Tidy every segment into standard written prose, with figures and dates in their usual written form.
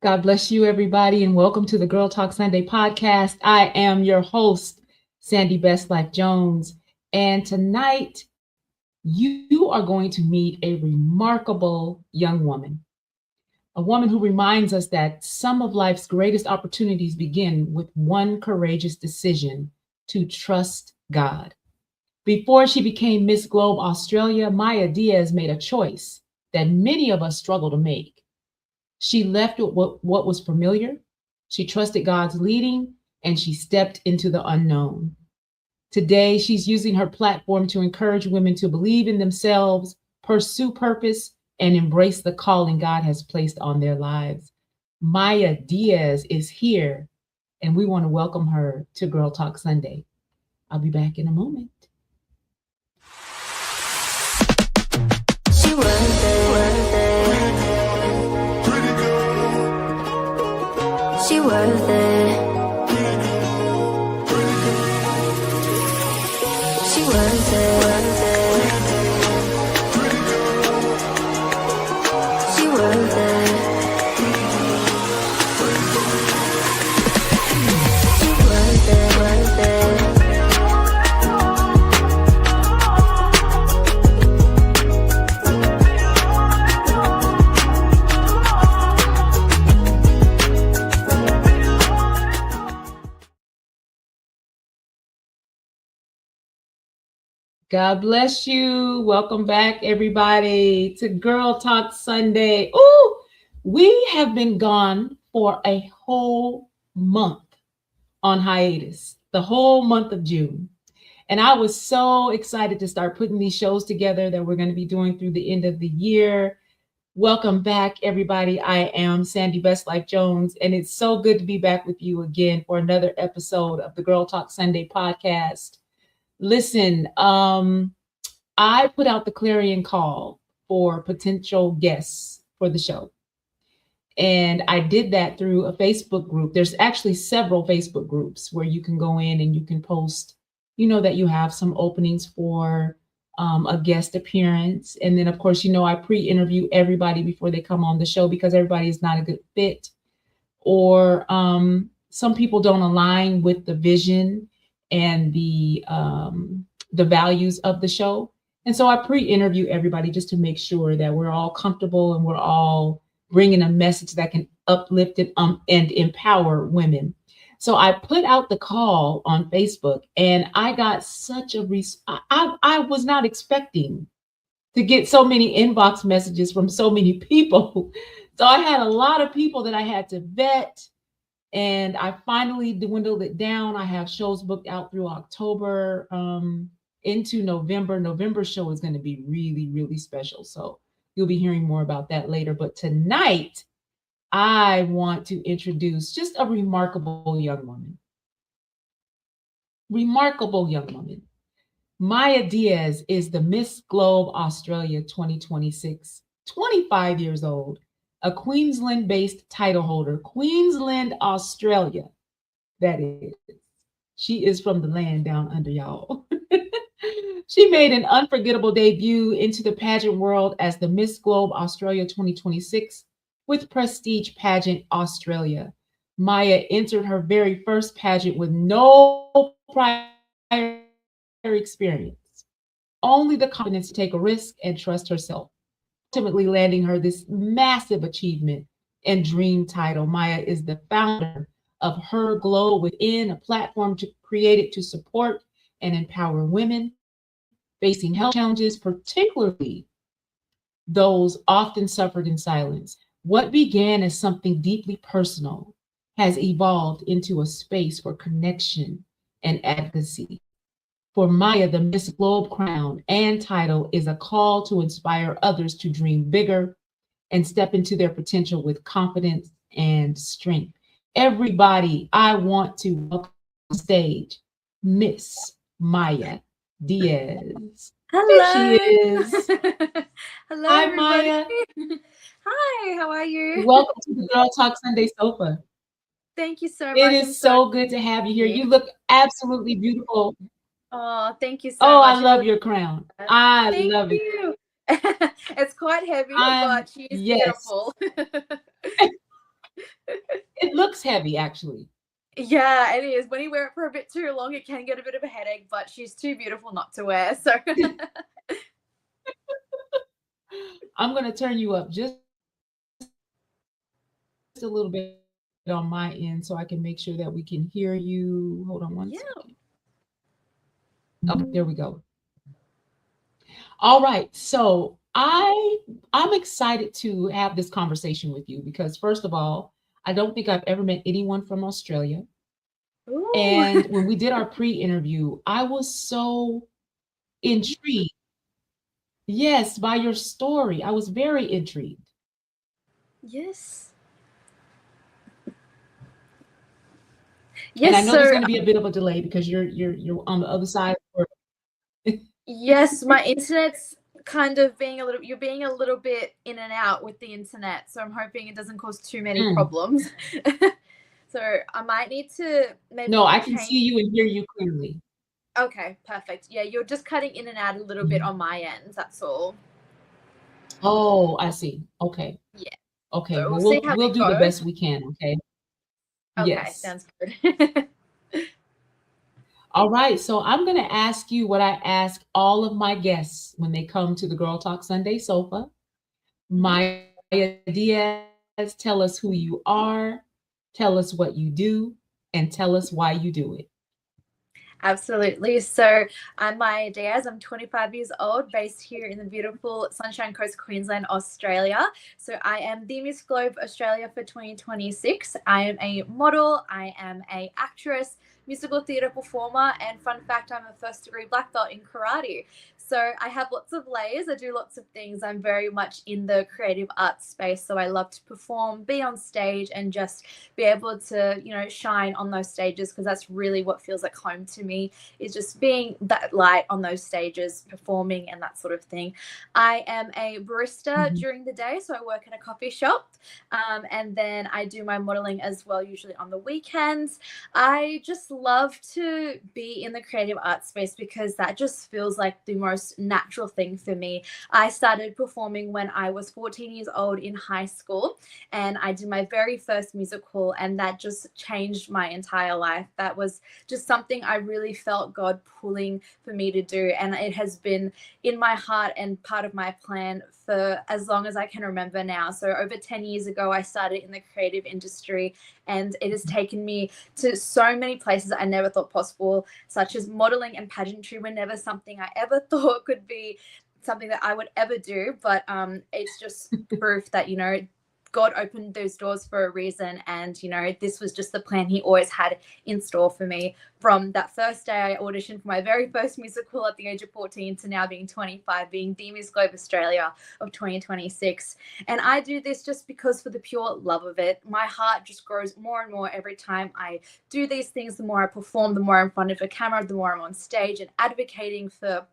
God bless you, everybody, and welcome to the Girl Talk Sunday podcast. I am your host, Sandy Best Life Jones, and tonight you are going to meet a remarkable young woman, a woman who reminds us that some of life's greatest opportunities begin with one courageous decision to trust God. Before she became Miss Globe Australia, Maia Diaz made a choice that many of us struggle to make. She left what was familiar, she trusted God's leading, and she stepped into the unknown. Today, she's using her platform to encourage women to believe in themselves, pursue purpose, and embrace the calling God has placed on their lives. Maia Diaz is here, and we want to welcome her to Girl Talk Sunday. I'll be back in a moment. She worth it. She worth it. She worth it. She worth it. She worth it. Worth it. God bless you. Welcome back, everybody, to Girl Talk Sunday. Ooh, we have been gone for a whole month on hiatus, the whole month of June. And I was so excited to start putting these shows together that we're going to be doing through the end of the year. Welcome back, everybody. I am Sandy Best Life Jones, and it's so good to be back with you again for another episode of the Girl Talk Sunday podcast. Listen, I put out the clarion call for potential guests for the show. And I did that through a Facebook group. There's actually several Facebook groups where you can go in and you can post, that you have some openings for a guest appearance. And then, of course, I pre-interview everybody before they come on the show because everybody is not a good fit. Or some people don't align with the vision and the values of the show. And so I pre-interview everybody just to make sure that we're all comfortable and we're all bringing a message that can uplift it, and empower women. So I put out the call on Facebook, and I got such a I was not expecting to get so many inbox messages from so many people. So I had a lot of people that I had to vet. And I finally dwindled it down. I have shows booked out through October into November. November show is going to be really, really special. So you'll be hearing more about that later. But tonight, I want to introduce just a remarkable young woman. Remarkable young woman. Maia Diaz is the Miss Globe Australia 2026, 25 years old. A Queensland-based title holder, Queensland, Australia, that is. She is from the land down under, y'all. She made an unforgettable debut into the pageant world as the Miss Globe Australia 2026 with Prestige Pageant Australia. Maia entered her very first pageant with no prior experience, only the confidence to take a risk and trust herself. Ultimately landing her this massive achievement and dream title. Maia is the founder of Her Glow Within, a platform created to support and empower women facing health challenges, particularly those often suffered in silence. What began as something deeply personal has evolved into a space for connection and advocacy. For Maia, the Miss Globe crown and title is a call to inspire others to dream bigger and step into their potential with confidence and strength. Everybody, I want to welcome on stage Miss Maia Diaz. Hello. There she is. Hello, Hi, everybody. Maia. Hi, how are you? Welcome to the Girl Talk Sunday sofa. Thank you so much. It is so good to have you here. You look absolutely beautiful. Oh, thank you so Oh, much. I love your crown. I love it. You. It's quite heavy, but she's beautiful. heavy, actually. Yeah, it is. When you wear it for a bit too long, it can get a bit of a headache, but she's too beautiful not to wear. So I'm going to turn you up just a little bit on my end so I can make sure that we can hear you. Hold on one second. yeah. Okay, there we go. All right. So I'm excited to have this conversation with you because first of all, I don't think I've ever met anyone from Australia. Ooh. And when we did our pre-interview, I was so intrigued. Yes, by your story. I was very intrigued. Yes. And I Yes, know there's so going to be a bit of a delay because you're on the other side of the yes, my internet's kind of being a little you're being a little bit in and out with the internet, so I'm hoping it doesn't cause too many Mm. problems. So I might need to No, maybe I can see change. you and hear you clearly. Okay, perfect. Yeah, you're just cutting in and out a little bit Mhm. on my end, that's all. Oh, I see. Okay. Yeah. Okay. So we'll Well, see we'll how we'll it do the goes. best we can. Okay. Okay, Yes. sounds good. All right. So I'm going to ask you what I ask all of my guests when they come to the Girl Talk Sunday sofa. Mhm. Maya Diaz, tell us who you are, tell us what you do, and tell us why you do it. Absolutely. So I'm Maia Diaz. I'm 25 years old, based here in the beautiful Sunshine Coast, Queensland, Australia. So I am the Miss Globe Australia for 2026. I am a model. I am a actress, musical theatre performer, and fun fact, I'm a first degree black belt in karate. So I have lots of layers. I do lots of things. I'm very much in the creative arts space. So I love to perform, be on stage, and just be able to, shine on those stages because that's really what feels like home to me is just being that light on those stages, performing and that sort of thing. I am a barista Mhm. during the day, so I work in a coffee shop. And then I do my modeling as well, usually on the weekends. I just love to be in the creative arts space because that just feels like the most natural thing for me. I started performing when I was 14 years old in high school, and I did my very first musical, and that just changed my entire life. That was just something I really felt God pulling for me to do, and it has been in my heart and part of my plan for as long as I can remember now. So over 10 years ago, I started in the creative industry, and it has taken me to so many places I never thought possible, such as modeling and pageantry were never something I ever thought could be something that I would ever do. But it's just proof that, God opened those doors for a reason. And, this was just the plan He always had in store for me. From that first day I auditioned for my very first musical at the age of 14 to now being 25, being the Miss Globe Australia of 2026. And I do this just because for the pure love of it. My heart just grows more and more every time I do these things. The more I perform, the more I'm in front of a camera, the more I'm on stage and advocating for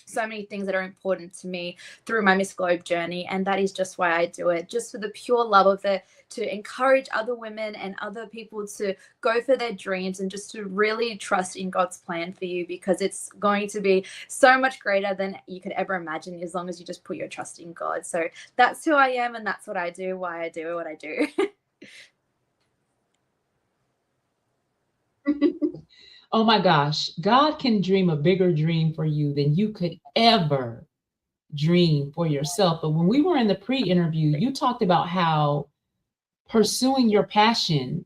so many things that are important to me through my Miss Globe journey. And that is just why I do it, just for the pure love of it, to encourage other women and other people to go for their dreams and just to really trust in God's plan for you, because it's going to be so much greater than you could ever imagine as long as you just put your trust in God. So that's who I am, and that's what I do, why I do what I do. Oh my gosh, God can dream a bigger dream for you than you could ever dream for yourself. But when we were in the pre interview, you talked about how pursuing your passion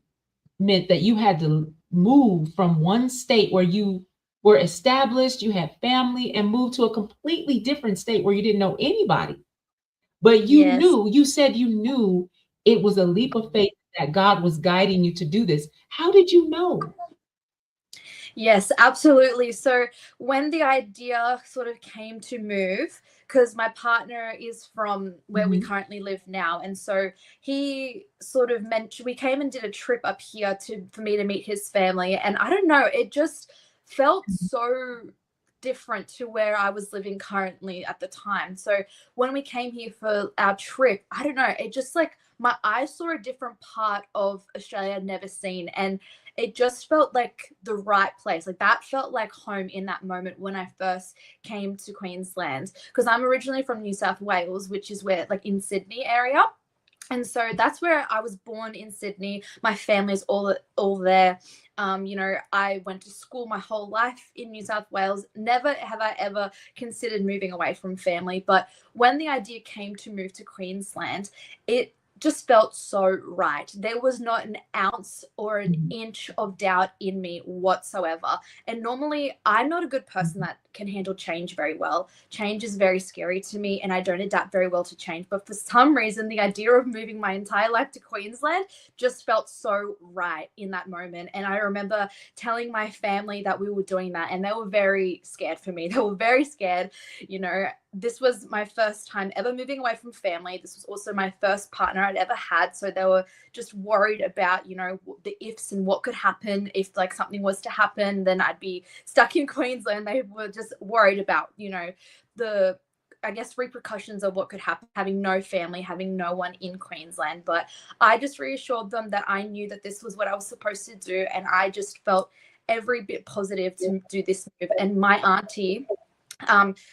meant that you had to move from one state where you were established, you had family, and move to a completely different state where you didn't know anybody. But Yes. you said you knew it was a leap of faith that God was guiding you to do this. How did you know? Yes, absolutely. So when the idea sort of came to move, because my partner is from where we Mhm. currently live now, and so he sort of mentioned we came and did a trip up here to for me to meet his family, and I don't know, it just felt so different to where I was living currently at the time. So when we came here for our trip, I don't know, it just like my eyes saw a different part of Australia I'd never seen, and it just felt like the right place. Like that felt like home in that moment when I first came to Queensland. Because I'm originally from New South Wales, which is where, like in Sydney area. And so that's where I was born, in Sydney. My family's all there. You know, I went to school my whole life in New South Wales. Never have I ever considered moving away from family. But when the idea came to move to Queensland, it just felt so right. There was not an ounce or an inch of doubt in me whatsoever. And normally, I'm not a good person that can handle change very well. Change is very scary to me, and I don't adapt very well to change. But for some reason, the idea of moving my entire life to Queensland just felt so right in that moment. And I remember telling my family that we were doing that, and they were very scared for me. They were very scared. You know, this was my first time ever moving away from family. This was also my first partner I'd ever had. So they were just worried about, you know, the ifs and what could happen. If like something was to happen, then I'd be stuck in Queensland. They were just worried about, you know, the, I guess, repercussions of what could happen, having no family, having no one in Queensland. But I just reassured them that I knew that this was what I was supposed to do. And I just felt every bit positive to do this move. And my auntie,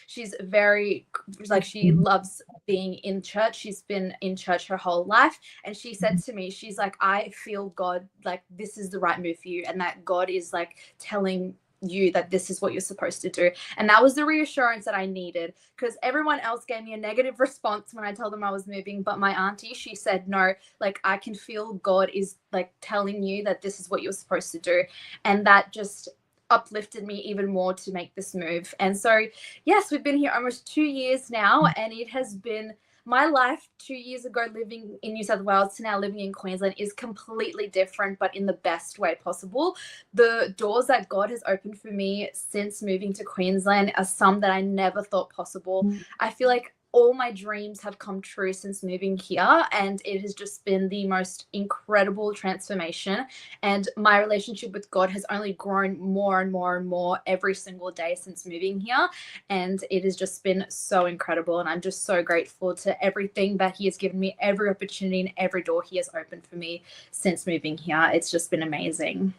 she's very, like, she loves being in church. She's been in church her whole life. And she said to me, she's like, I feel God, like, this is the right move for you. And that God is like telling you that this is what you're supposed to do. And that was the reassurance that I needed, because everyone else gave me a negative response when I told them I was moving. But my auntie, she said, no, like, I can feel God is like telling you that this is what you're supposed to do. And that just uplifted me even more to make this move. And so, yes, we've been here almost 2 years now, and it has been my life 2 years ago living in New South Wales to now living in Queensland is completely different, but in the best way possible. The doors that God has opened for me since moving to Queensland are some that I never thought possible. I feel like all my dreams have come true since moving here, and it has just been the most incredible transformation. And my relationship with God has only grown more and more and more every single day since moving here. And it has just been so incredible. And I'm just so grateful to everything that He has given me, every opportunity and every door He has opened for me since moving here. It's just been amazing.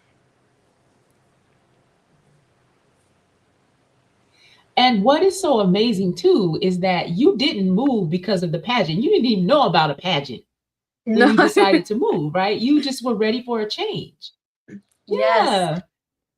And what is so amazing too is that you didn't move because of the pageant. You didn't even know about a pageant when you decided to move, right? You just were ready for a change. Yes. Yeah.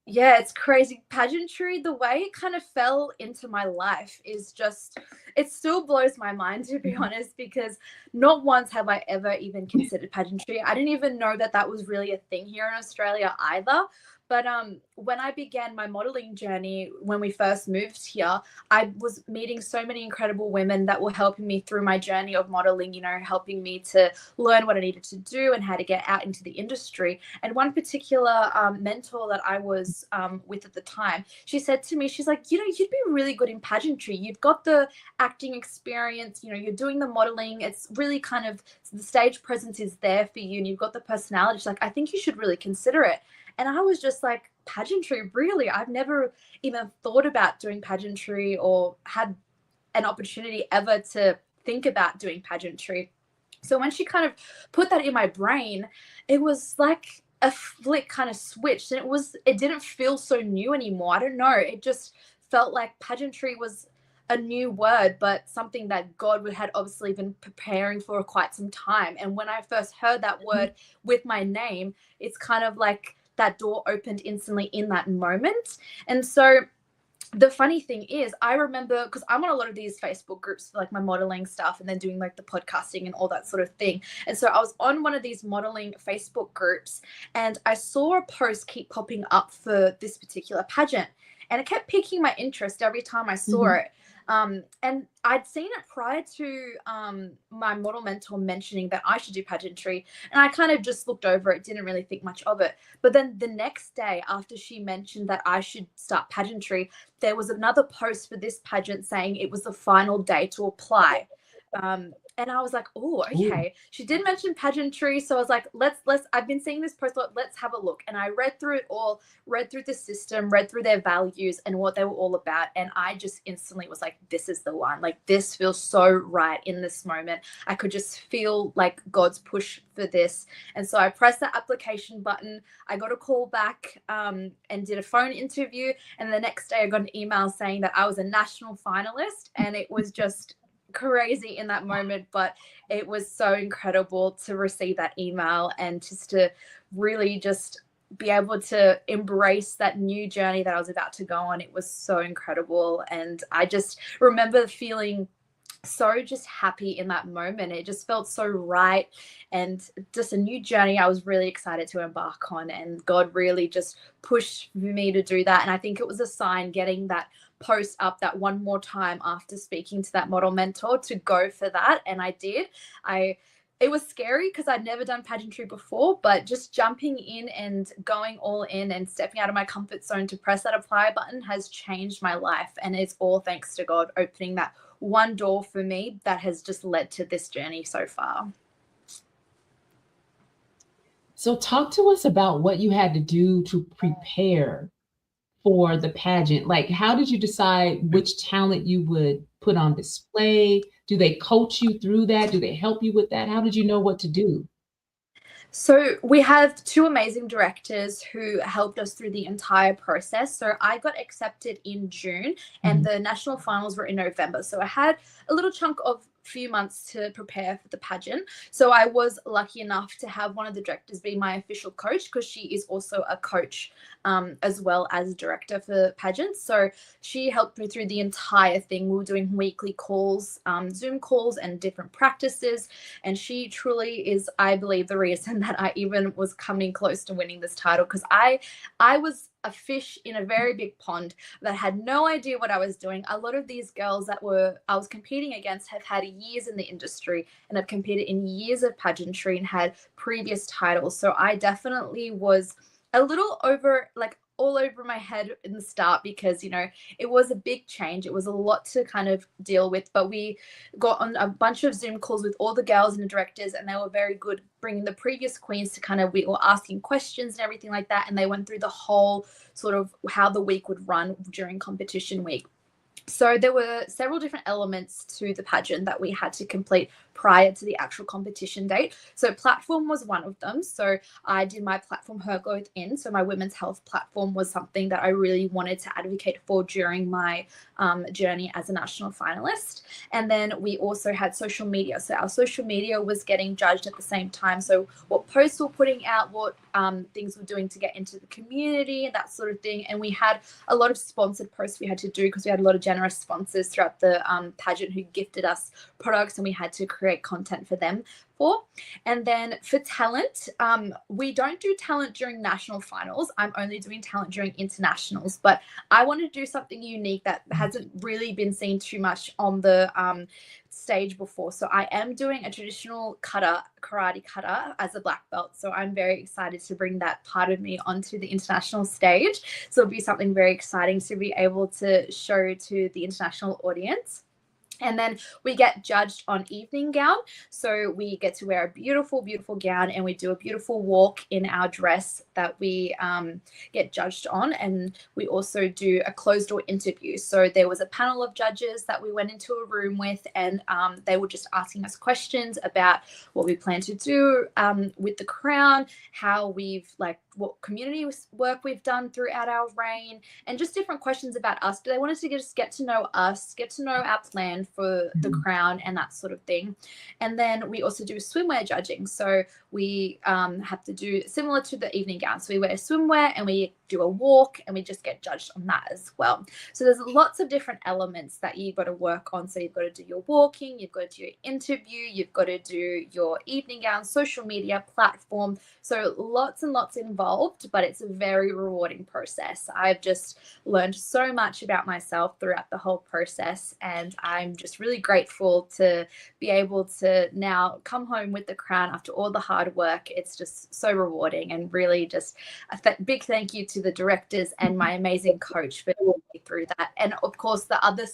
Yeah, it's crazy. Pageantry, the way it kind of fell into my life is just, it still blows my mind, to be honest, because not once have I ever even considered pageantry. I didn't even know that that was really a thing here in Australia either. But when I began my modeling journey, when we first moved here, I was meeting so many incredible women that were helping me through my journey of modeling, you know, helping me to learn what I needed to do and how to get out into the industry. And one particular mentor that I was with at the time, she said to me, she's like, you know, you'd be really good in pageantry. You've got the acting experience, you know, you're doing the modeling. It's really kind of, the stage presence is there for you, and you've got the personality. She's like, I think you should really consider it. And I was just like, pageantry, really? I've never even thought about doing pageantry or had an opportunity ever to think about doing pageantry. So when she kind of put that in my brain, it was like a flick kind of switched, and it didn't feel so new anymore. I don't know. It just felt like pageantry was a new word, but something that God had obviously been preparing for quite some time. And when I first heard that word with my name, it's kind of like that door opened instantly in that moment. And so the funny thing is, I remember, because I'm on a lot of these Facebook groups for like my modeling stuff and then doing like the podcasting and all that sort of thing. And so I was on one of these modeling Facebook groups, and I saw a post keep popping up for this particular pageant. And it kept piquing my interest every time I saw it. And I'd seen it prior to my model mentor mentioning that I should do pageantry. And I kind of just looked over it, didn't really think much of it. But then the next day, after she mentioned that I should start pageantry, there was another post for this pageant saying it was the final day to apply. And I was like, oh, okay. She did mention pageantry. So I was like, let's, I've been seeing this post, let's have a look. And I read through it all, read through the system, read through their values and what they were all about. And I just instantly was like, this is the one. Like, this feels so right in this moment. I could just feel like God's push for this. And so I pressed the application button. I got a call back and did a phone interview. And the next day I got an email saying that I was a national finalist. And it was just crazy in that moment, but it was so incredible to receive that email and just to really just be able to embrace that new journey that I was about to go on. It was so incredible. And I just remember feeling so just happy in that moment. It just felt so right, and just a new journey I was really excited to embark on, and God really just pushed me to do that. And I think it was a sign, getting that post up that one more time after speaking to that model mentor, to go for that. And I did. I It was scary because I'd never done pageantry before, but just jumping in and going all in and stepping out of my comfort zone to press that apply button has changed my life. And it's all thanks to God opening that one door for me that has just led to this journey so far. So talk to us about what you had to do to prepare for the pageant. Like, how did you decide which talent you would put on display? Do they coach you through that? Do they help you with that? How did you know what to do? So we have two amazing directors who helped us through the entire process. So I got accepted in June and Mhm. the national finals were in November. So I had a little chunk of few months to prepare for the pageant. So I was lucky enough to have one of the directors be my official coach, because she is also a coach as well as a director for pageants. So she helped me through the entire thing. We were doing weekly calls, Zoom calls, and different practices. And she truly is, I believe, the reason that I even was coming close to winning this title, because I was a fish in a very big pond that had no idea what I was doing. A lot of these girls that I was competing against have had years in the industry and have competed in years of pageantry and had previous titles. So I definitely was a little over, like, all over my head in the start, because it was a big change. It was a lot to kind of deal with, but we got on a bunch of Zoom calls with all the girls and the directors, and they were very good bringing the previous queens to kind of, we were asking questions and everything like that, and they went through the whole sort of how the week would run during competition week. So there were several different elements to the pageant that we had to complete prior to the actual competition date. So platform was one of them. So I did my platform Her Growth In. So my women's health platform was something that I really wanted to advocate for during my journey as a national finalist. And then we also had social media. So our social media was getting judged at the same time. So what posts we're putting out, what things we're doing to get into the community, and that sort of thing. And we had a lot of sponsored posts we had to do, because we had a lot of generous sponsors throughout the pageant who gifted us products, and we had to create content for them. And then for talent, we don't do talent during national finals. I'm only doing talent during internationals, but I want to do something unique that hasn't really been seen too much on the stage before. So I am doing a traditional karate kata as a black belt. So I'm very excited to bring that part of me onto the international stage. So it'll be something very exciting to be able to show to the international audience. And then we get judged on evening gown. So we get to wear a beautiful, beautiful gown, and we do a beautiful walk in our dress that we get judged on. And we also do a closed door interview. So there was a panel of judges that we went into a room with, and they were just asking us questions about what we plan to do with the crown, how what community work we've done throughout our reign, and just different questions about us. They wanted to just get to know us, get to know our plan for the crown, and that sort of thing. And then we also do swimwear judging. So we have to do similar to the evening gown. So we wear swimwear and we do a walk, and we just get judged on that as well. So there's lots of different elements that you've got to work on. So you've got to do your walking, you've got to do your interview, you've got to do your evening gown, social media, platform. So lots and lots involved, but it's a very rewarding process. I've just learned so much about myself throughout the whole process, and I'm just really grateful to be able to now come home with the crown after all the hard work. It's just so rewarding, and really just a big thank you to the directors and my amazing coach for me through that. And of course, the other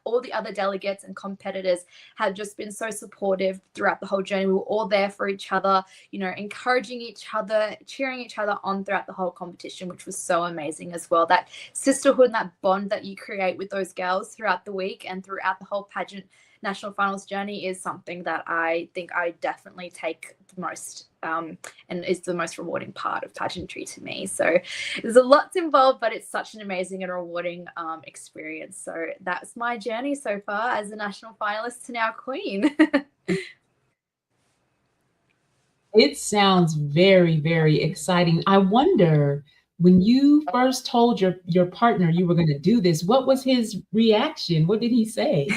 all the other delegates and competitors have just been so supportive throughout the whole journey. We were all there for each other, encouraging each other, cheering each other on throughout the whole competition, which was so amazing as well. That sisterhood and that bond that you create with those girls throughout the week and throughout the whole pageant national finals journey is something that I think I definitely take the most and is the most rewarding part of pageantry to me. So there's a lot involved, but it's such an amazing and rewarding experience. So that's my journey so far as a national finalist to now queen. It sounds very, very exciting. I wonder, when you first told your partner you were going to do this, what was his reaction? What did he say?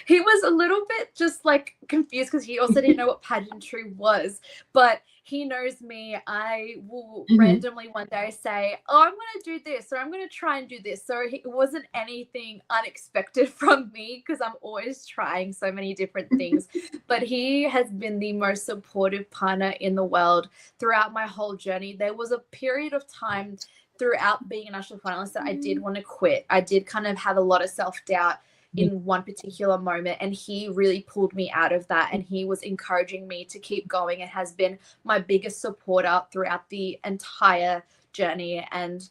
He was a little bit just like confused because he also didn't know what pageantry was, but he knows me. I will randomly one day say, oh, I'm going to do this, or I'm going to try and do this. So it wasn't anything unexpected from me because I'm always trying so many different things. But he has been the most supportive partner in the world throughout my whole journey. There was a period of time throughout being a national finalist that I did want to quit. I did kind of have a lot of self-doubt in one particular moment, and he really pulled me out of that, and he was encouraging me to keep going and has been my biggest supporter throughout the entire journey. And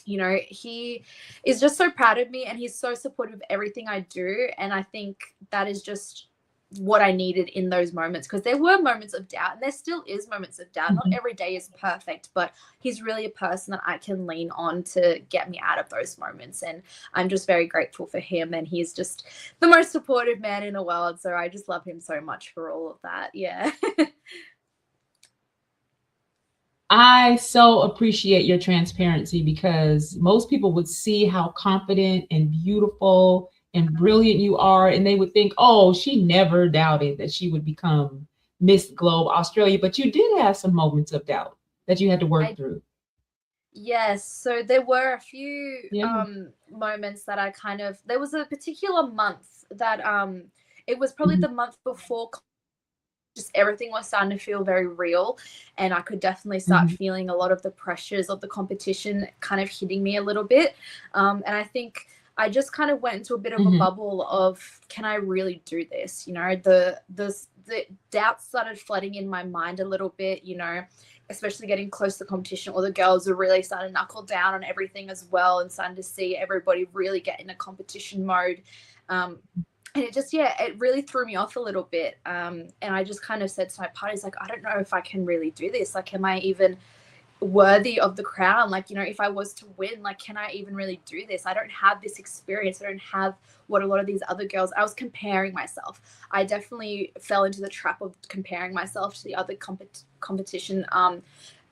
you know, he is just so proud of me, and he's so supportive of everything I do, and I think that is just what I needed in those moments, because there were moments of doubt, and there still is moments of doubt. Not every day is perfect, but he's really a person that I can lean on to get me out of those moments, and I'm just very grateful for him, and he's just the most supportive man in the world. So I just love him so much for all of that. Yeah. I so appreciate your transparency, because most people would see how confident and beautiful and brilliant you are, and they would think, oh, she never doubted that she would become Miss Globe Australia. But you did have some moments of doubt that you had to work through. Yes. So there were a few moments that I kind of, there was a particular month that it was probably the month before, just everything was starting to feel very real, and I could definitely start feeling a lot of the pressures of the competition kind of hitting me a little bit. And I think I just kind of went into a bit of a bubble of, can I really do this? You know, the doubts started flooding in my mind a little bit, you know, especially getting close to the competition. All the girls were really starting to knuckle down on everything as well, and starting to see everybody really get in a competition mode. And it just, it really threw me off a little bit. And I just kind of said to my parties, like, I don't know if I can really do this. Like, am I even worthy of the crown? Like, you know, if I was to win, like, can I even really do this? I don't have this experience. I don't have what a lot of these other girls. I was comparing myself. I definitely fell into the trap of comparing myself to the other competition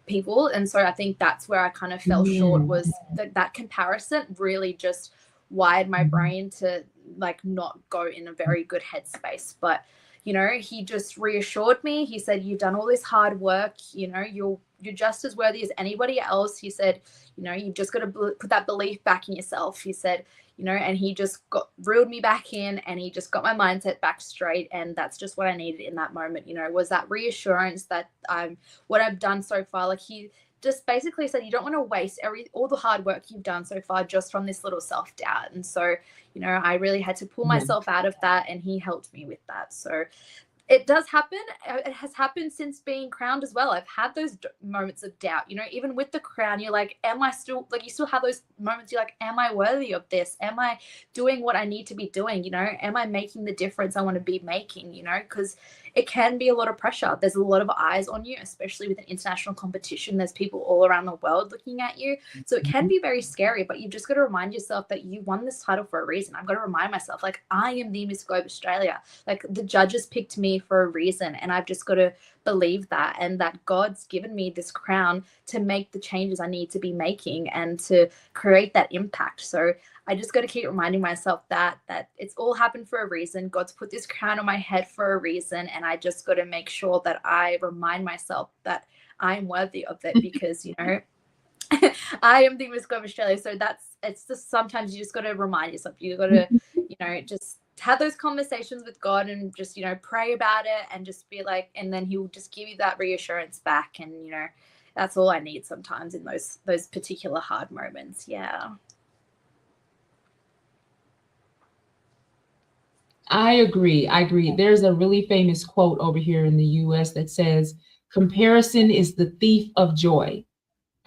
people. And so I think that's where I kind of fell short, was that comparison really just wired my brain to like not go in a very good headspace. But you know, he just reassured me. He said, you've done all this hard work, you know, you're just as worthy as anybody else. He said, you know, you've just got to put that belief back in yourself. He said, you know, and he just reeled me back in, and he just got my mindset back straight. And that's just what I needed in that moment, you know, was that reassurance that what I've done so far. Like, he just basically said, you don't want to waste all the hard work you've done so far just from this little self-doubt. And so, you know, I really had to pull myself out of that, and he helped me with that. So it does happen. It has happened since being crowned as well. I've had those moments of doubt, you know, even with the crown, you're like, am I still, like, you still have those moments, you're like, am I worthy of this? Am I doing what I need to be doing? You know, am I making the difference I want to be making, you know, because it can be a lot of pressure. There's a lot of eyes on you, especially with an international competition. There's people all around the world looking at you. So it can be very scary, but you've just got to remind yourself that you won this title for a reason. I've got to remind myself, like, I am the Miss Globe Australia. Like, the judges picked me for a reason, and I've just got to believe that, and that God's given me this crown to make the changes I need to be making and to create that impact. So I just got to keep reminding myself that it's all happened for a reason. God's put this crown on my head for a reason, and I just got to make sure that I remind myself that I'm worthy of it, because, you know, I am the Miss Globe Australia. So it's just, sometimes you just got to remind yourself. You got to, you know, just have those conversations with God, and just, you know, pray about it, and just be like, and then he'll just give you that reassurance back. And, you know, that's all I need sometimes in those particular hard moments. Yeah. I agree. There's a really famous quote over here in the US that says, comparison is the thief of joy.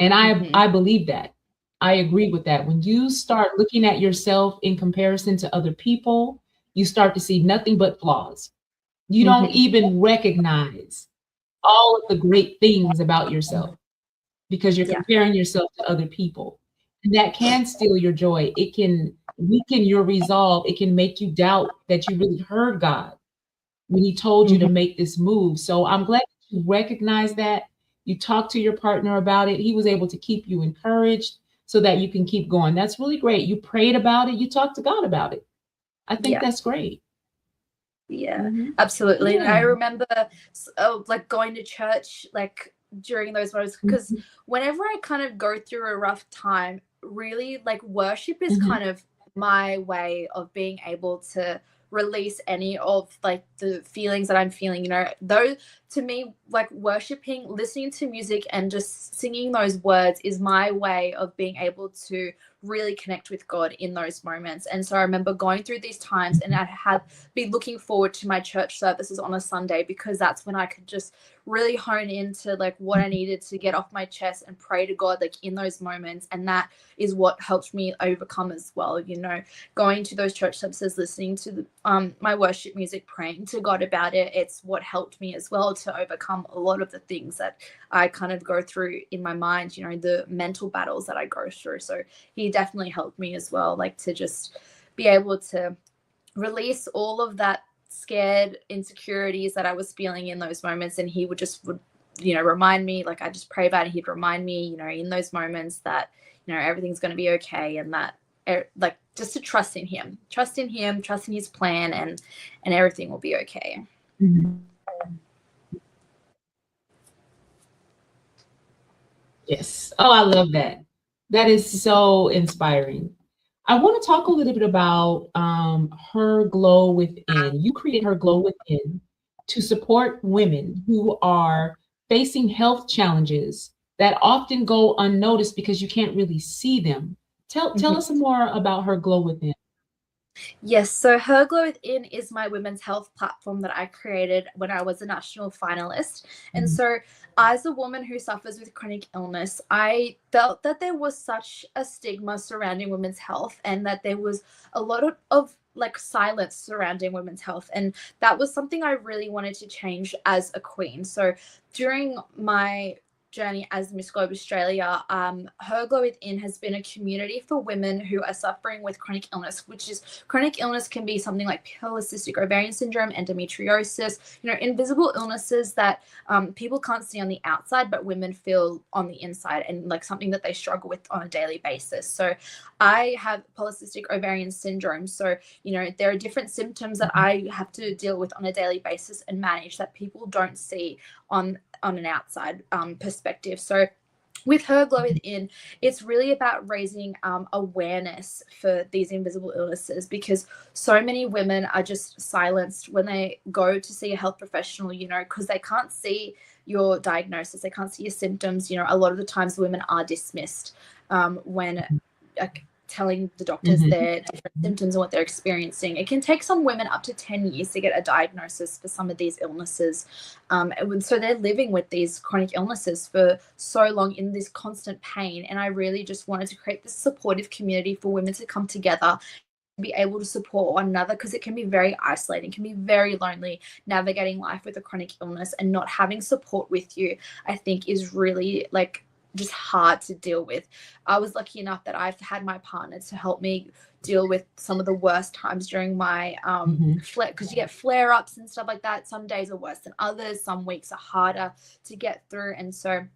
And I believe that. I agree with that. When you start looking at yourself in comparison to other people, you start to see nothing but flaws. You don't even recognize all of the great things about yourself because you're Yeah. comparing yourself to other people. And that can steal your joy. It can weaken your resolve. It can make you doubt that you really heard God when he told you to make this move. So I'm glad that you recognize that. You talked to your partner about it. He was able to keep you encouraged so that you can keep going. That's really great. You prayed about it. You talked to God about it. I think Yeah. that's great. Yeah, Mhm. absolutely. And I Yeah. remember like going to church like during those moments, because Mhm. whenever I kind of go through a rough time, really like worship is Mhm. kind of my way of being able to release any of like the feelings that I'm feeling, you know. Though to me, like worshiping, listening to music and just singing those words is my way of being able to really connect with God in those moments. And so I remember going through these times, and I had be looking forward to my church services on a Sunday, because that's when I could just really hone into like what I needed to get off my chest and pray to God like in those moments. And that is what helped me overcome as well, you know, going to those church services, listening to my worship music, praying to God about it. It's what helped me as well to overcome a lot of the things that I kind of go through in my mind, you know, the mental battles that I go through. So he definitely helped me as well, like to just be able to release all of that scared insecurities that I was feeling in those moments. And he would you know, remind me, like I just pray about it. He'd remind me, you know, in those moments that, you know, everything's going to be okay, and that like just to trust in him, trust in his plan, and everything will be okay. Mhm. Yes. Oh, I love that. That is so inspiring. I want to talk a little bit about her glow within. You create her glow within to support women who are facing health challenges that often go unnoticed because you can't really see them. Tell us more about her glow within. Yes, so Her Glow Within is my women's health platform that I created when I was a national finalist. And Mhm. so, as a woman who suffers with chronic illness, I felt that there was such a stigma surrounding women's health, and that there was a lot of like silence surrounding women's health. And that was something I really wanted to change as a queen. So, during my journey as Miss Globe Australia, Her Glow Within has been a community for women who are suffering with chronic illness, which is chronic illness can be something like polycystic ovarian syndrome, endometriosis, you know, invisible illnesses that people can't see on the outside, but women feel on the inside, and like something that they struggle with on a daily basis. So I have polycystic ovarian syndrome. So, you know, there are different symptoms that I have to deal with on a daily basis and manage that people don't see on an outside perspective. So with Her Glow Within, it's really about raising awareness for these invisible illnesses, because so many women are just silenced when they go to see a health professional, you know, because they can't see your diagnosis, they can't see your symptoms. You know, a lot of the times women are dismissed when telling the doctors Mhm. their different symptoms and what they're experiencing. It can take some women up to 10 years to get a diagnosis for some of these illnesses. And so they're living with these chronic illnesses for so long in this constant pain. And I really just wanted to create this supportive community for women to come together, be able to support one another, because it can be very isolating, can be very lonely navigating life with a chronic illness, and not having support with you, I think, is really like just hard to deal with. I was lucky enough that I've had my partner to help me deal with some of the worst times during my Mhm. flare, because you get flare ups and stuff like that. Some days are worse than others, some weeks are harder to get through. And so,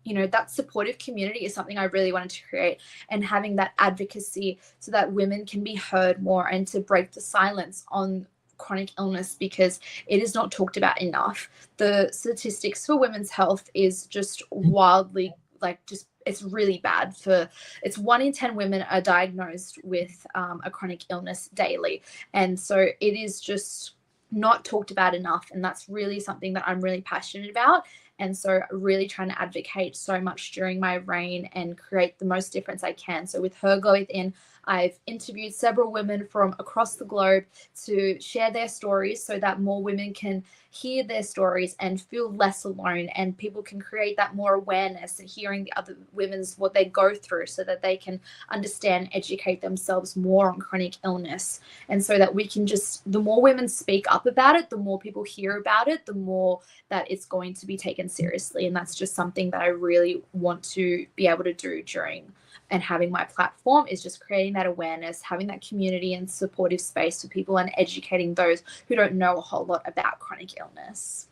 you know, that supportive community is something I really wanted to create, and having that advocacy so that women can be heard more, and to break the silence on chronic illness, because it is not talked about enough. The statistics for women's health is just wildly, like, just it's really bad. For it's 1 in 10 women are diagnosed with a chronic illness daily, and so it is just not talked about enough. And that's really something that I'm really passionate about. And so really trying to advocate so much during my reign and create the most difference I can. So with Her Go Within, I've interviewed several women from across the globe to share their stories so that more women can hear their stories and feel less alone, and people can create that more awareness and hearing the other women's what they go through so that they can understand, educate themselves more on chronic illness. And so that we can just, the more women speak up about it, the more people hear about it, the more that it's going to be taken seriously. And that's just something that I really want to be able to do during and having my platform, is just creating that awareness, having that community and supportive space for people, and educating those who don't know a whole lot about chronic illness.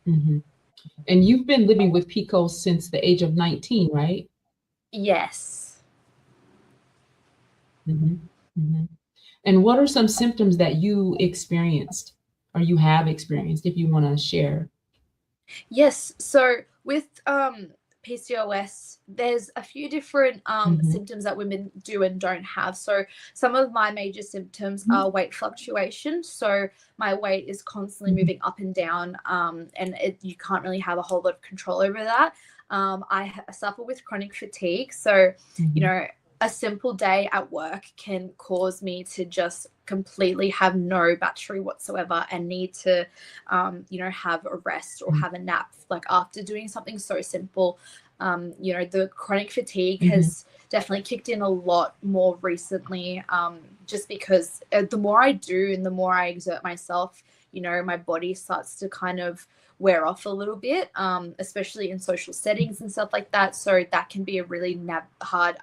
Mm-hmm. And you've been living with PCOS since the age of 19, right? Yes. Mm-hmm. Mm-hmm. And what are some symptoms that you experienced or you have experienced, if you want to share? Yes. So with PCOS, there's a few different symptoms that women do and don't have. So some of my major symptoms are weight fluctuation. So my weight is constantly moving up and down, and you can't really have a whole lot of control over that. I suffer with chronic fatigue. So, you know, a simple day at work can cause me to just completely have no battery whatsoever and need to, have a rest or have a nap, like after doing something so simple. The chronic fatigue has definitely kicked in a lot more recently, just because the more I do and the more I exert myself, my body starts to kind of wear off a little bit, especially in social settings and stuff like that. So that can be a really hard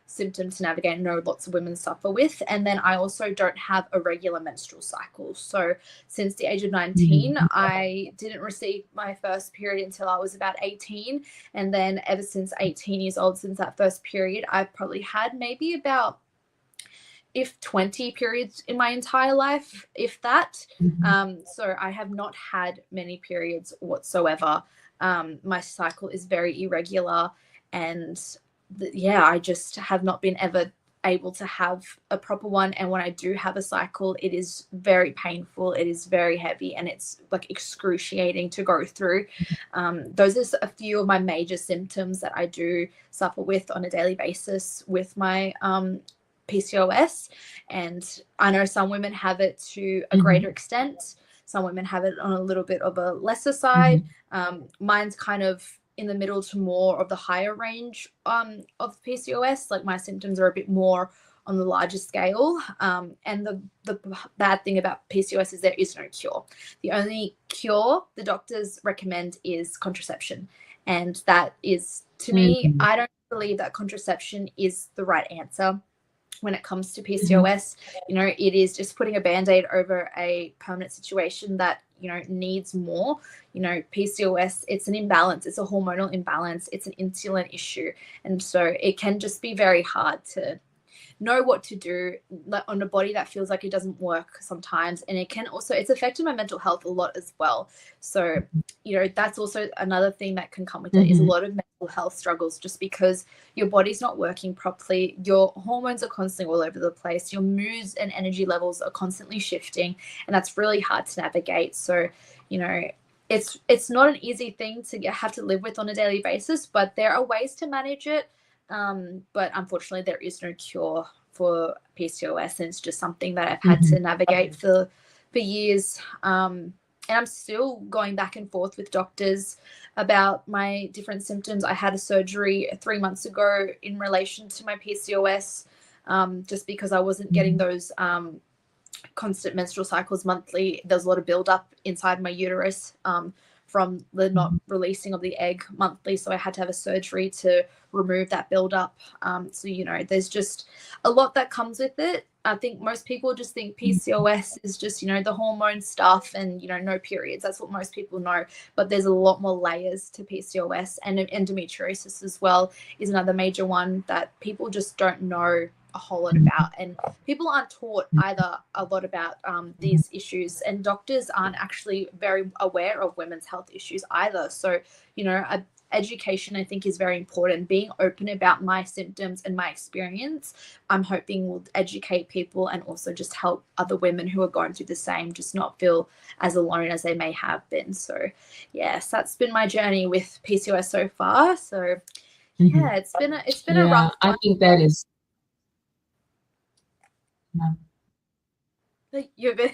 symptom to navigate. I know lots of women suffer with. And then I also don't have a regular menstrual cycle. So since the age of 19, I didn't receive my first period until I was about 18. And then ever since 18 years old, since that first period, I've probably had maybe about 20 periods in my entire life, if that. So I have not had many periods whatsoever. My cycle is very irregular, and I just have not been ever able to have a proper one. And when I do have a cycle, it is very painful, it is very heavy, and it's like excruciating to go through. Those are a few of my major symptoms that I do suffer with on a daily basis with my PCOS. And I know some women have it to a greater extent, some women have it on a little bit of a lesser side. Mine's kind of in the middle to more of the higher range of PCOS. Like my symptoms are a bit more on the larger scale. And the bad thing about PCOS is there is no cure. The only cure the doctors recommend is contraception. And that is, to me, I don't believe that contraception is the right answer when it comes to PCOS. It is just putting a band-aid over a permanent situation that, needs more. PCOS, it's an imbalance, it's a hormonal imbalance, it's an insulin issue. And so it can just be very hard to know what to do on a body that feels like it doesn't work sometimes. And it can also, it's affected my mental health a lot as well. So, that's also another thing that can come with it, is a lot of mental health struggles, just because your body's not working properly. Your hormones are constantly all over the place. Your moods and energy levels are constantly shifting, and that's really hard to navigate. So, it's not an easy thing to have to live with on a daily basis, but there are ways to manage it. But unfortunately, there is no cure for PCOS, and it's just something that I've had to navigate for years. And I'm still going back and forth with doctors about my different symptoms. I had a surgery 3 months ago in relation to my PCOS, just because I wasn't getting those constant menstrual cycles monthly. There's a lot of buildup inside my uterus from the not releasing of the egg monthly. So I had to have a surgery to remove that buildup. So, there's just a lot that comes with it. I think most people just think PCOS is just, the hormone stuff and, no periods. That's what most people know. But there's a lot more layers to PCOS, and endometriosis as well is another major one that people just don't know a whole lot about. And people aren't taught either a lot about these issues, and doctors aren't actually very aware of women's health issues either. So, education, I think, is very important. Being open about my symptoms and my experience, I'm hoping will educate people and also just help other women who are going through the same just not feel as alone as they may have been. So yes, that's been my journey with PCOS so far. So Mhm. Yeah, it's been a Yeah, rough I one. think that is. Like, you've been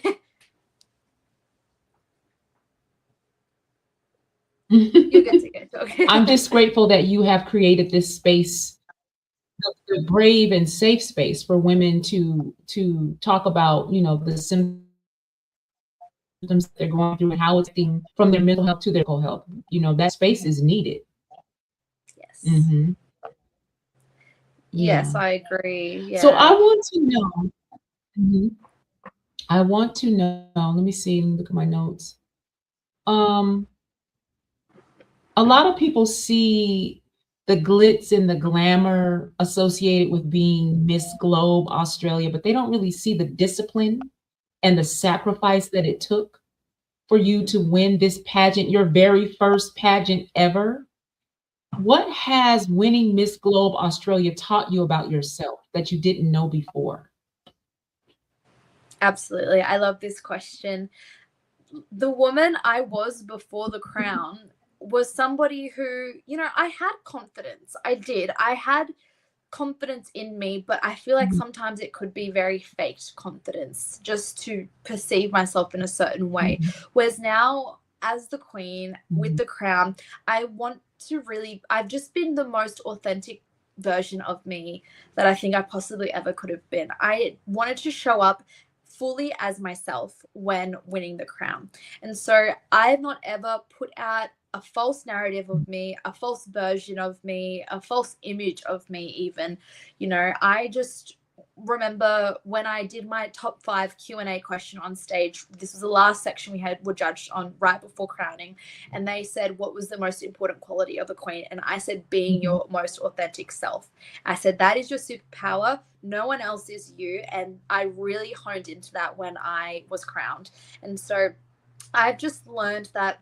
you're good to go talk. I'm just grateful that you have created this space, the brave and safe space for women to talk about, the symptoms that they're going through and how it's affecting from their mental health to their physical health. That space is needed. Yes. Hmm. Yes, Yeah. I agree. So I Yeah. want to know. Mhm. I want to know. Let me see. Let me look at my notes. Um, a lot of people see the glitz and the glamour associated with being Miss Globe Australia, but they don't really see the discipline and the sacrifice that it took for you to win this pageant, your very first pageant ever. What has winning Miss Globe Australia taught you about yourself that you didn't know before? Absolutely. I love this question. The woman I was before the crown was somebody who, I had confidence. I did. I had confidence in me, but I feel like Mhm, sometimes it could be very faked confidence just to perceive myself in a certain way. mhm, Whereas now, as the queen with mhm, the crown, I want to really, I've just been the most authentic version of me that I think I possibly ever could have been. I wanted to show up fully as myself when winning the crown. And so I've not ever put out a false narrative of me, a false version of me, a false image of me even. I just remember when I did my top 5 Q&A question on stage. This was the last section were judged on right before crowning, and they said what was the most important quality of a queen, and I said being mhm, your most authentic self. I said that is your superpower. No one else is you, and I really honed into that when I was crowned. And so I've just learned that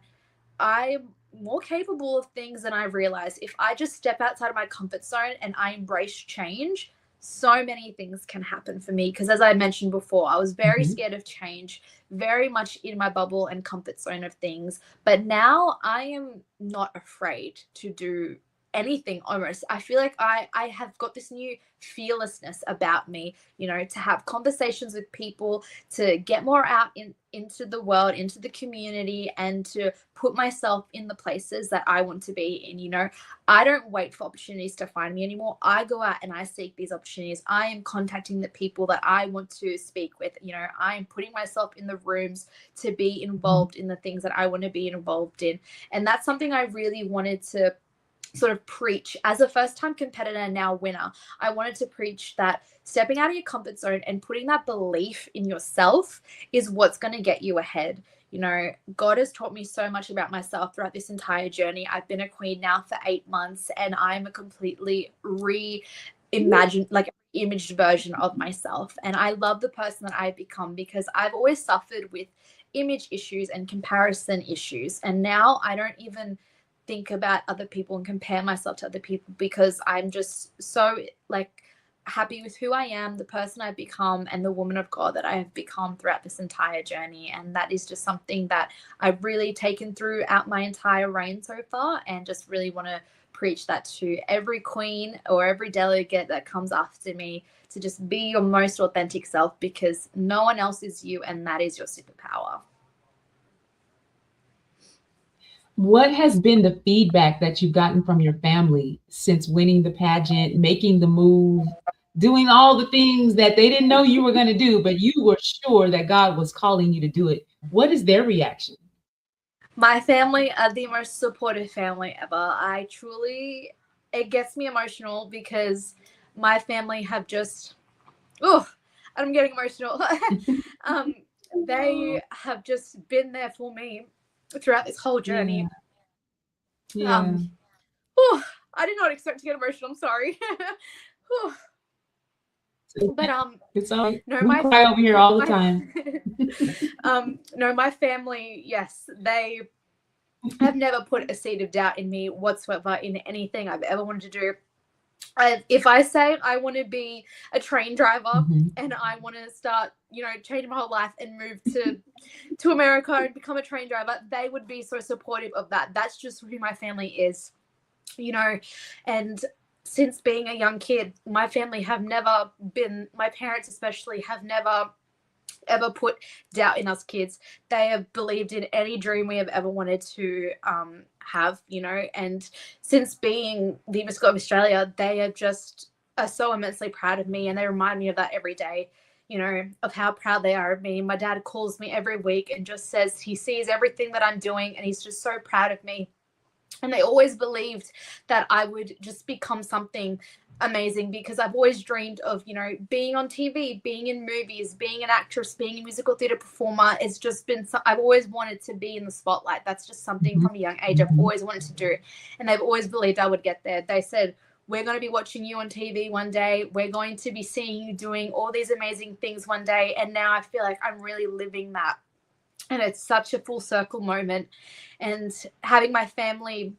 I'm more capable of things than I realize. If I just step outside of my comfort zone and I embrace change, so many things can happen for me. Because as I mentioned before, I was very mhm. scared of change, very much in my bubble and comfort zone of things. But now I am not afraid to do anything almost. I feel like I have got this new fearlessness about me, to have conversations with people, to get more out into the world, into the community, and to put myself in the places that I want to be in. I don't wait for opportunities to find me anymore. I go out and I seek these opportunities. I am contacting the people that I want to speak with. I am putting myself in the rooms to be Mhm. involved in the things that I want to be involved in. And that's something I really wanted to sort of preach as a first time competitor and now winner. I wanted to preach that stepping out of your comfort zone and putting that belief in yourself is what's going to get you ahead. God has taught me so much about myself throughout this entire journey. I've been a queen now for 8 months, and I'm a completely reimagined, like imaged version of myself. And I love the person that I've become because I've always suffered with image issues and comparison issues. And now I don't even think about other people and compare myself to other people because I'm just so like happy with who I am, the person I've become, and the woman of God that I have become throughout this entire journey. And that is just something that I've really taken throughout my entire reign so far, and just really want to preach that to every queen or every delegate that comes after me, to just be your most authentic self, because no one else is you, and that is your superpower. What has been the feedback that you've gotten from your family since winning the pageant, making the move, doing all the things that they didn't know you were going to do, but you were sure that God was calling you to do it? What is their reaction? My family are the most supportive family ever. It gets me emotional because my family have just, oh, I'm getting emotional. um, they have just been there for me throughout this whole Yeah, journey. yeah. Um, oh, I did not expect to get emotional. I'm sorry. Oh, but It's all right. no, We cry over here all the my time. no, my family, yes, they have never put a seed of doubt in me whatsoever in anything I've ever wanted to do. If I say I want to be a train driver Mhm. and I want to start, changing my whole life and move to America and become a train driver, they would be so supportive of that. That's just who my family is. you know. And since being a young kid, my family have never been, my parents especially, have never ever put doubt in us kids. They have believed in any dream we have ever wanted to have, you know. And since being the Miss of Australia, they have just are so immensely proud of me, and they remind me of that every day, you know, of how proud they are of me. My dad calls me every week and just says he sees everything that I'm doing, and he's just so proud of me. And they always believed that I would just become something amazing, because I've always dreamed of, you know, being on TV, being in movies, being an actress, being a musical theater performer. It's just been, I've always wanted to be in the spotlight. That's just something from a young age I've always wanted to do. And they've always believed I would get there. They said, we're going to be watching you on TV one day. We're going to be seeing you doing all these amazing things one day. And now I feel like I'm really living that. And it's such a full circle moment. And having my family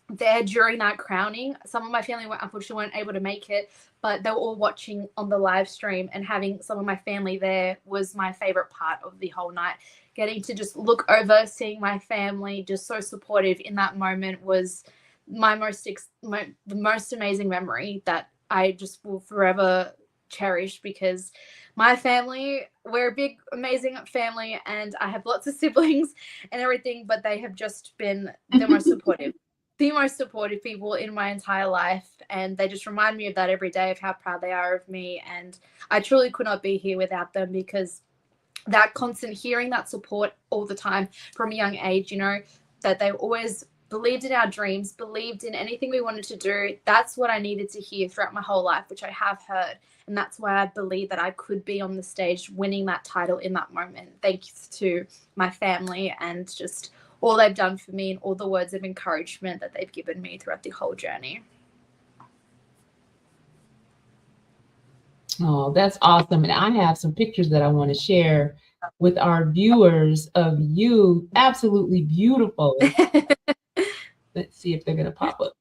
there during that crowning, some of my family unfortunately weren't able to make it, but they were all watching on the live stream, and having some of my family there was my favorite part of the whole night. Getting to just look over, seeing my family just so supportive in that moment was the most amazing memory that I just will forever cherish, because my family, we're a big amazing family, and I have lots of siblings and everything, but they have just been the most supportive people in my entire life. And they just remind me of that every day, of how proud they are of me. And I truly could not be here without them, because that constant hearing that support all the time from a young age, you know, that they always believed in our dreams, believed in anything we wanted to do. That's what I needed to hear throughout my whole life, which I have heard. And that's why I believe that I could be on the stage winning that title in that moment, thanks to my family and just all they've done for me and all the words of encouragement that they've given me throughout the whole journey. Oh, that's awesome. And I have some pictures that I want to share with our viewers of you. Absolutely beautiful. Let's see if they're going to pop up.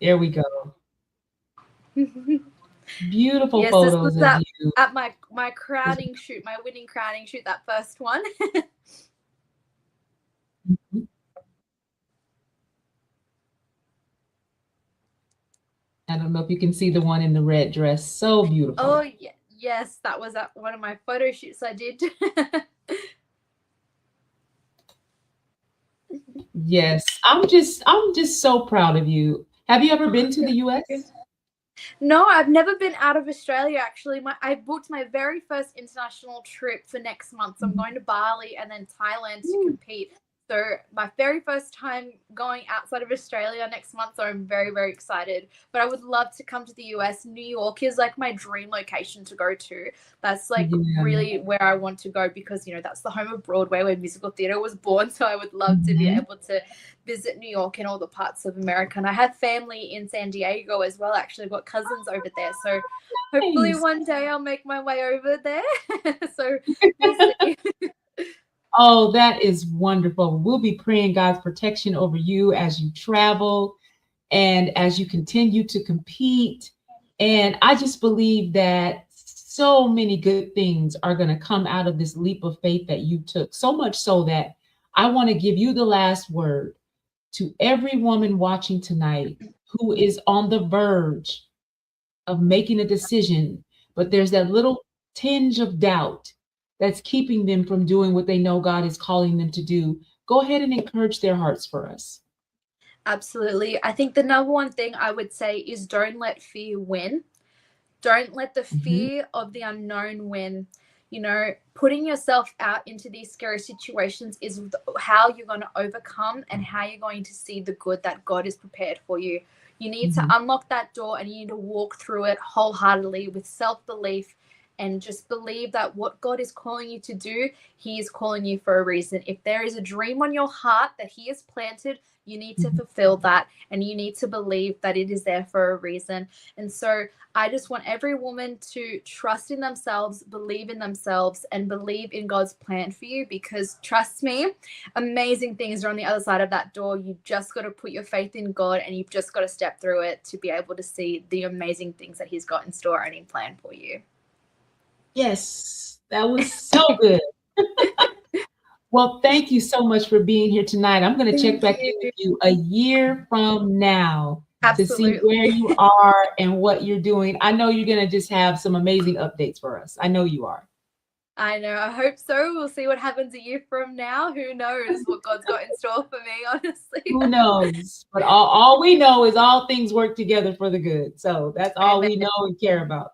There we go. Beautiful yes, photos this was of you. at my crowning shoot, my winning crowning shoot, that first one. I don't know if you can see the one in the red dress. So beautiful. Oh, yes, that was at one of my photo shoots I did. Yes, I'm just so proud of you. Have you ever been to the US? No, I've never been out of Australia, actually. I booked my very first international trip for next month. So I'm going to Bali and then Thailand to compete. So my very first time going outside of Australia next month. So I'm very, very excited. But I would love to come to the US. New York is like my dream location to go to. That's like really where I want to go, because, you know, that's the home of Broadway, where musical theater was born. So I would love to be able to visit New York and all the parts of America. And I have family in San Diego as well. Actually, I've got cousins over there. So hopefully one day I'll make my way over there. So we'll see. Oh, that is wonderful. We'll be praying God's protection over you as you travel and as you continue to compete. And I just believe that so many good things are going to come out of this leap of faith that you took. So much so that I want to give you the last word to every woman watching tonight who is on the verge of making a decision, but there's that little tinge of doubt that's keeping them from doing what they know God is calling them to do. Go ahead and encourage their hearts for us. Absolutely. I think the number one thing I would say is don't let fear win. Don't let the fear of the unknown win. You know, putting yourself out into these scary situations is how you're going to overcome and how you're going to see the good that God has prepared for you. You need to unlock that door, and you need to walk through it wholeheartedly with self-belief, and just believe that what God is calling you to do, He is calling you for a reason. If there is a dream on your heart that He has planted, you need to fulfill that, and you need to believe that it is there for a reason. And so I just want every woman to trust in themselves, believe in themselves, and believe in God's plan for you, because trust me, amazing things are on the other side of that door. You've just got to put your faith in God, and you've just got to step through it to be able to see the amazing things that He's got in store and in plan for you. Yes, that was so good. Well, thank you so much for being here tonight. I'm going to check Thank back in you. with you a year from now to see Absolutely. where you are and what you're doing. I know you're going to just have some amazing updates for us. I know you are. I know. I hope so. We'll see what happens a year from now. Who knows what God's got in store for me, honestly. Who knows? But all we know is all things work together for the good. So that's all Amen. we know and care about.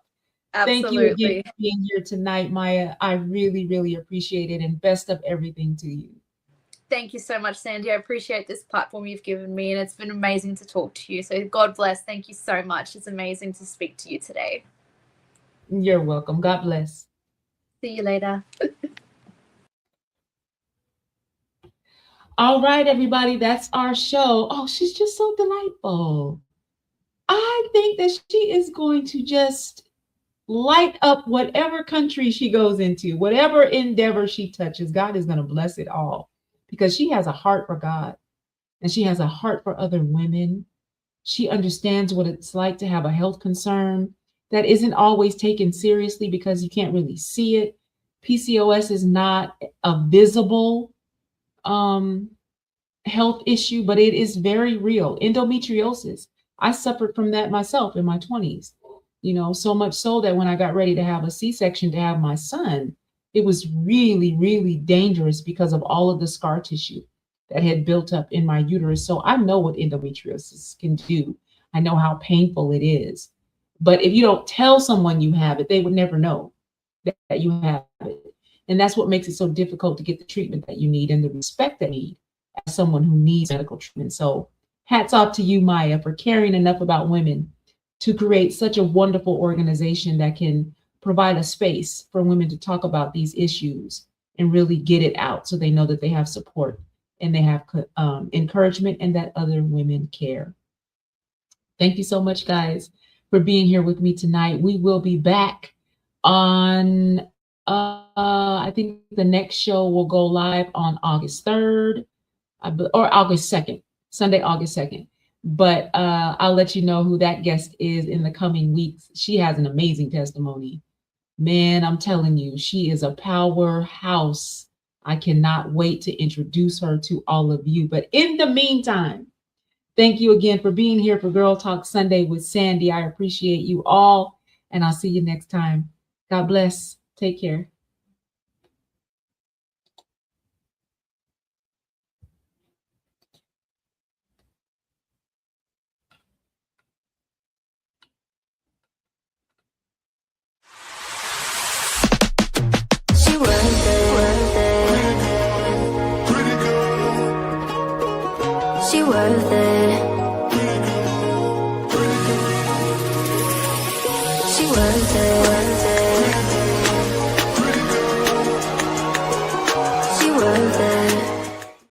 Thank you again Absolutely. for being here tonight, Maya. I really, really appreciate it, and best of everything to you. Thank you so much, Sandy. I appreciate this platform you've given me, and it's been amazing to talk to you. So God bless. Thank you so much. It's amazing to speak to you today. You're welcome. God bless. See you later. All right, everybody, that's our show. Oh, she's just so delightful. I think that she is going to just light up whatever country she goes into, whatever endeavor she touches. God is going to bless it all because she has a heart for God and she has a heart for other women. She understands what it's like to have a health concern that isn't always taken seriously because you can't really see it. PCOS is not a visible um, health issue, but it is very real. Endometriosis. I suffered from that myself in my 20s. So much so that when I got ready to have a C-section to have my son, it was really, really dangerous because of all of the scar tissue that had built up in my uterus. So I know what endometriosis can do. I know how painful it is. But if you don't tell someone you have it, they would never know that you have it. And that's what makes it so difficult to get the treatment that you need and the respect that you need as someone who needs medical treatment. So hats off to you, Maya, for caring enough about women to create such a wonderful organization that can provide a space for women to talk about these issues and really get it out so they know that they have support and they have encouragement and that other women care. Thank you so much, guys, for being here with me tonight. We will be back on, I think the next show will go live on August 3rd or August 2nd, Sunday, August 2nd. But I'll let you know who that guest is in the coming weeks. She has an amazing testimony. Man, I'm telling you, she is a powerhouse. I cannot wait to introduce her to all of you. But in the meantime, thank you again for being here for Girl Talk Sunday with Sandy. I appreciate you all, and I'll see you next time. God bless. Take care. She worth it. She worth it.